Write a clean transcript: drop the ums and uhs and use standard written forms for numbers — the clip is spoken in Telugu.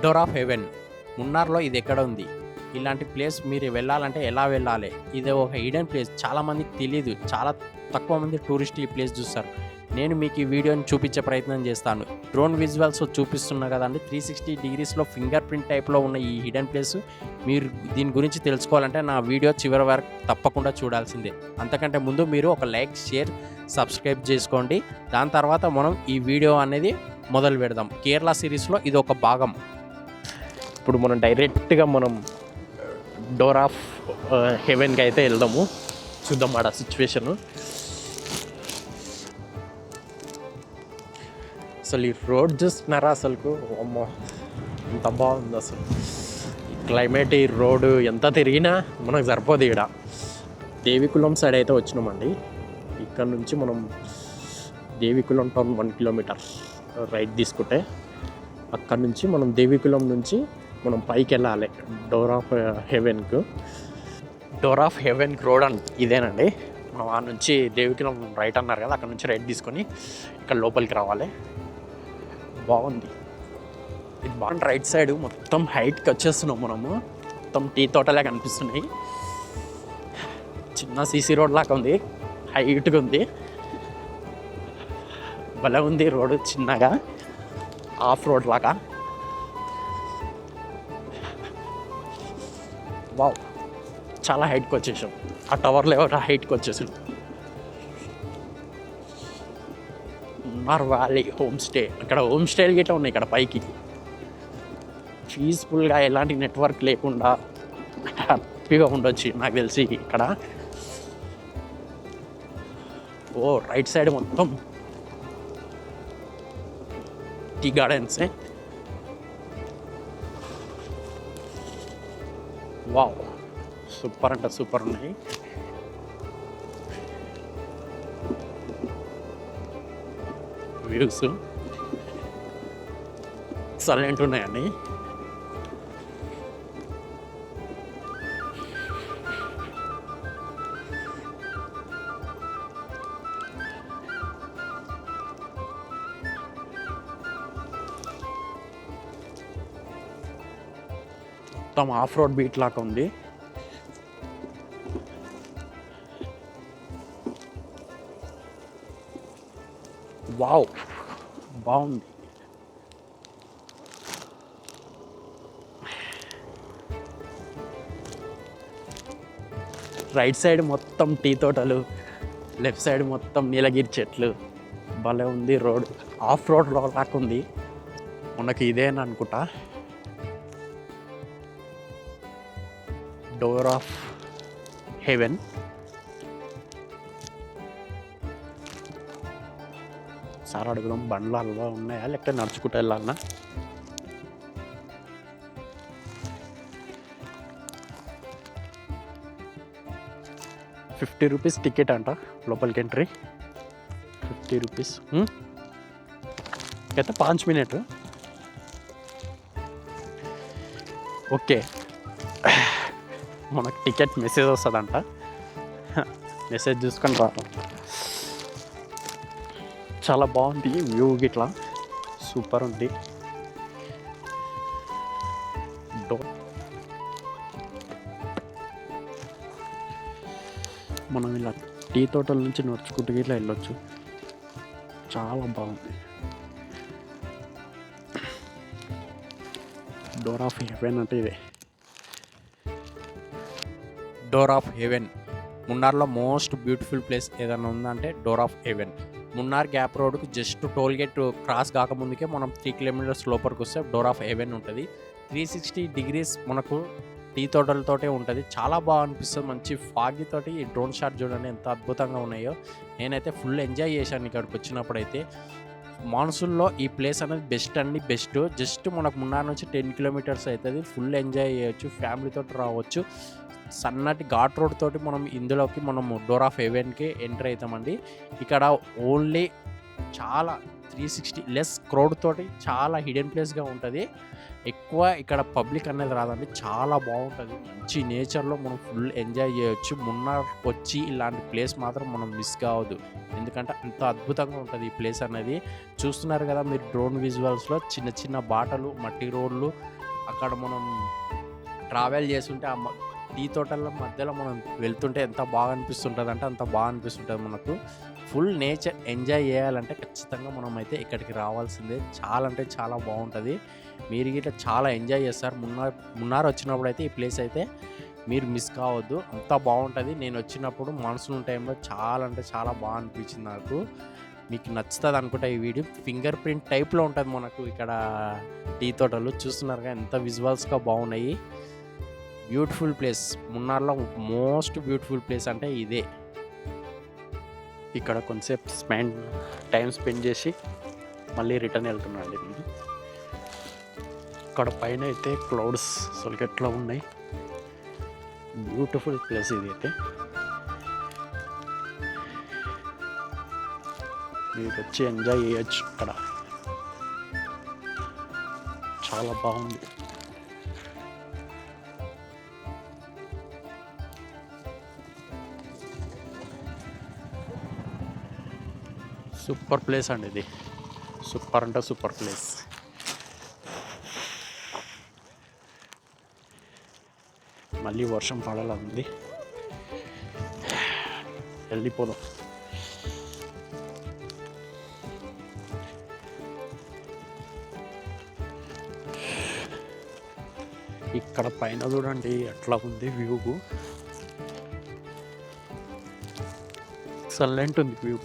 డోర్ ఆఫ్ హెవెన్ మున్నార్లో ఇది ఎక్కడ ఉంది? ఇలాంటి ప్లేస్ మీరు వెళ్ళాలంటే ఎలా వెళ్ళాలి? ఇది ఒక హిడెన్ ప్లేస్. చాలామందికి తెలీదు. చాలా తక్కువ మంది టూరిస్ట్ ఈ ప్లేస్ చూస్తారు. నేను మీకు ఈ వీడియోని చూపించే ప్రయత్నం చేస్తాను. డ్రోన్ విజువల్స్ చూపిస్తున్నా కదండి, 360 డిగ్రీస్లో ఫింగర్ ప్రింట్ టైప్లో ఉన్న ఈ హిడెన్ ప్లేస్ మీరు దీని గురించి తెలుసుకోవాలంటే నా వీడియో చివరి వరకు తప్పకుండా చూడాల్సిందే. అంతకంటే ముందు మీరు ఒక లైక్, షేర్, సబ్స్క్రైబ్ చేసుకోండి. దాని తర్వాత మనం ఈ వీడియో అనేది మొదలు పెడదాం. కేరళ సిరీస్లో ఇది ఒక భాగం. ఇప్పుడు మనం డైరెక్ట్గా డోర్ ఆఫ్ హెవెన్కి అయితే వెళ్దాము. చూద్దాం ఆడ సిచ్యువేషను. అసలు ఈ రోడ్ చూస్తున్నారా? అసలుకు అమ్మో ఎంత బాగుంది అసలు. ఈ క్లైమేట్, ఈ రోడ్డు ఎంత తిరిగినా మనకు సరిపోదు. ఇక్కడ దేవికులం సైడ్ అయితే వచ్చినామండి. ఇక్కడ నుంచి మనం దేవికులం టౌన్ 1 కిలోమీటర్ రైట్ తీసుకుంటే అక్కడ నుంచి మనం దేవికులం నుంచి మనం పైకి వెళ్ళాలి డోర్ ఆఫ్ హెవెన్కు. డోర్ ఆఫ్ హెవెన్కి రోడ్ ఇదేనండి. మనం ఆ నుంచి దేవికులం రైట్ అన్నారు కదా, అక్కడ నుంచి రైట్ తీసుకొని ఇక్కడ లోపలికి రావాలి. బాగుంది ఇది. బాగుంది. రైట్ సైడ్ మొత్తం హైట్కి వచ్చేస్తున్నాం మనము. మొత్తం టీ తోటలే కనిపిస్తున్నాయి. చిన్న సీసీ రోడ్ లాగా ఉంది, హైట్గా ఉంది, భలే ఉంది రోడ్డు. చిన్నగా ఆఫ్ రోడ్ లాగా. వావ్, చాలా హైట్కి వచ్చేసాం. ఆ టవర్లో ఎవరు హైట్కి వచ్చేసాం. Munnar valley home stay. అక్కడ హోమ్ స్టేలు గిట్లా ఉన్నాయి ఇక్కడ పైకి. పీస్ఫుల్గా ఎలాంటి నెట్వర్క్ లేకుండా హ్యాపీగా ఉండొచ్చు నాకు తెలిసి ఇక్కడ. ఓ రైట్ సైడ్ మొత్తం టీ గార్డెన్సే. వావ్, సూపర్ అంటే సూపర్ ఉన్నాయి. వ్యూస్ సైలెంట్ ఉన్నాయండి. మొత్తం ఆఫ్ రోడ్ బీట్ లాగా ఉంది. వావ్, బాగుంది. రైట్ సైడ్ మొత్తం టీ తోటలు, లెఫ్ట్ సైడ్ మొత్తం నీలగిరి చెట్లు. భలే ఉంది రోడ్. ఆఫ్ రోడ్ లాగా ఉంది. మనకి ఇదేనా అనుకుంటా డోర్ ఆఫ్ హెవెన్. సార్ అడుగుదాం, బండ్లు అలా ఉన్నాయా లేకపోతే నడుచుకుంటూ వెళ్ళాలన్నా? ₹50 టికెట్ అంట లోపలికి ఎంట్రీ. 50 రూపీస్ అయితే 5 మినిట్. ఓకే, మనకు టికెట్ మెసేజ్ వస్తుందంట. మెసేజ్ చూసుకొని రా. చాలా బాగుంది వ్యూ గిట్లా, సూపర్ ఉంది. మనం ఇలా టీ తోటల నుంచి నడుచుకుంటూ ఇట్లా వెళ్ళొచ్చు. చాలా బాగుంది. డోర్ ఆఫ్ హెవెన్ అంటే ఇదే. డోర్ ఆఫ్ హెవెన్ మున్నార్లో మోస్ట్ బ్యూటిఫుల్ ప్లేస్ ఏదైనా ఉందంటే door of heaven. Munnar gap రోడ్కి జస్ట్ టోల్ గేట్ క్రాస్ కాకముందుకే మనం 3 కిలోమీటర్స్ లోపలికి వస్తే డోర్ ఆఫ్ హెవెన్ ఉంటుంది. 360 డిగ్రీస్ మనకు టీ తోటలతోటే ఉంటుంది. చాలా బాగా అనిపిస్తుంది. మంచి ఫాగి తోటి ఈ డ్రోన్ షాట్ చూడండి ఎంత అద్భుతంగా ఉన్నాయో. నేనైతే ఫుల్ ఎంజాయ్ చేశాను ఇక్కడికి వచ్చినప్పుడు. అయితే మాన్సూన్లో ఈ ప్లేస్ అనేది బెస్ట్ అండి, బెస్ట్. జస్ట్ మనకు మున్నార్ నుంచి 10 కిలోమీటర్స్ అవుతుంది. ఫుల్ ఎంజాయ్ చేయొచ్చు, ఫ్యామిలీతో రావచ్చు. సన్నటి ఘాట్ రోడ్ తోటి మనం ఇందులోకి డోర్ ఆఫ్ హెవెన్కి ఎంటర్ అవుతామండి. ఇక్కడ ఓన్లీ చాలా 360 లెస్ క్రౌడ్ తోటి చాలా హిడెన్ ప్లేస్గా ఉంటుంది. ఎక్కువ ఇక్కడ పబ్లిక్ అనేది రాదండి. చాలా బాగుంటుంది. మంచి నేచర్లో మనం ఫుల్ ఎంజాయ్ చేయొచ్చు. మున్నార్ వచ్చి ఇలాంటి ప్లేస్ మాత్రం మనం మిస్ కావద్దు. ఎందుకంటే అంత అద్భుతంగా ఉంటుంది ఈ ప్లేస్ అనేది. చూస్తున్నారు కదా మీరు డ్రోన్ విజువల్స్లో చిన్న చిన్న బాటలు, మట్టి రోడ్లు, అక్కడ మనం ట్రావెల్ చేస్తుంటే ఆ టీ తోటల మధ్యలో మనం వెళ్తుంటే ఎంత బాగా అనిపిస్తుంటుంది అంటే అంత బాగా అనిపిస్తుంటుంది మనకు. ఫుల్ నేచర్ ఎంజాయ్ చేయాలంటే ఖచ్చితంగా మనం అయితే ఇక్కడికి రావాల్సిందే. చాలా అంటే చాలా బాగుంటుంది. మీరు గిట్లా చాలా ఎంజాయ్ చేస్తారు. మున్నార్ వచ్చినప్పుడు అయితే ఈ ప్లేస్ అయితే మీరు మిస్ కావద్దు. అంత బాగుంటుంది. నేను వచ్చినప్పుడు మాన్సూన్ టైంలో చాలా అంటే చాలా బాగా అనిపించింది నాకు. మీకు నచ్చుతుంది అనుకుంటా ఈ వీడియో. ఫింగర్ ప్రింట్ టైప్లో ఉంటుంది మనకు ఇక్కడ టీ తోటలు. చూస్తున్నారుగా ఎంత విజువల్స్గా బాగున్నాయి. Beautiful place. మున్నార్లో మోస్ట్ బ్యూటిఫుల్ ప్లేస్ అంటే ఇదే. ఇక్కడ కొంచెంసేపు టైం స్పెండ్ చేసి మళ్ళీ రిటర్న్ వెళ్తున్నానండి నేను. ఇక్కడ పైన అయితే క్లౌడ్స్ సొలికెట్లో ఉన్నాయి. బ్యూటిఫుల్ ప్లేస్ ఇది అయితే. మీరు వచ్చి ఎంజాయ్ చేయొచ్చు. ఇక్కడ చాలా బాగుంది. సూపర్ ప్లేస్ అండి ఇది. సూపర్ అంటే సూపర్ ప్లేస్. మళ్ళీ వర్షం పడాలా ఉంది. వెళ్ళిపోదాం. ఇక్కడ పైన చూడండి ఎట్లా ఉంది వ్యూ. ఎక్సలెంట్ ఉంది వ్యూ.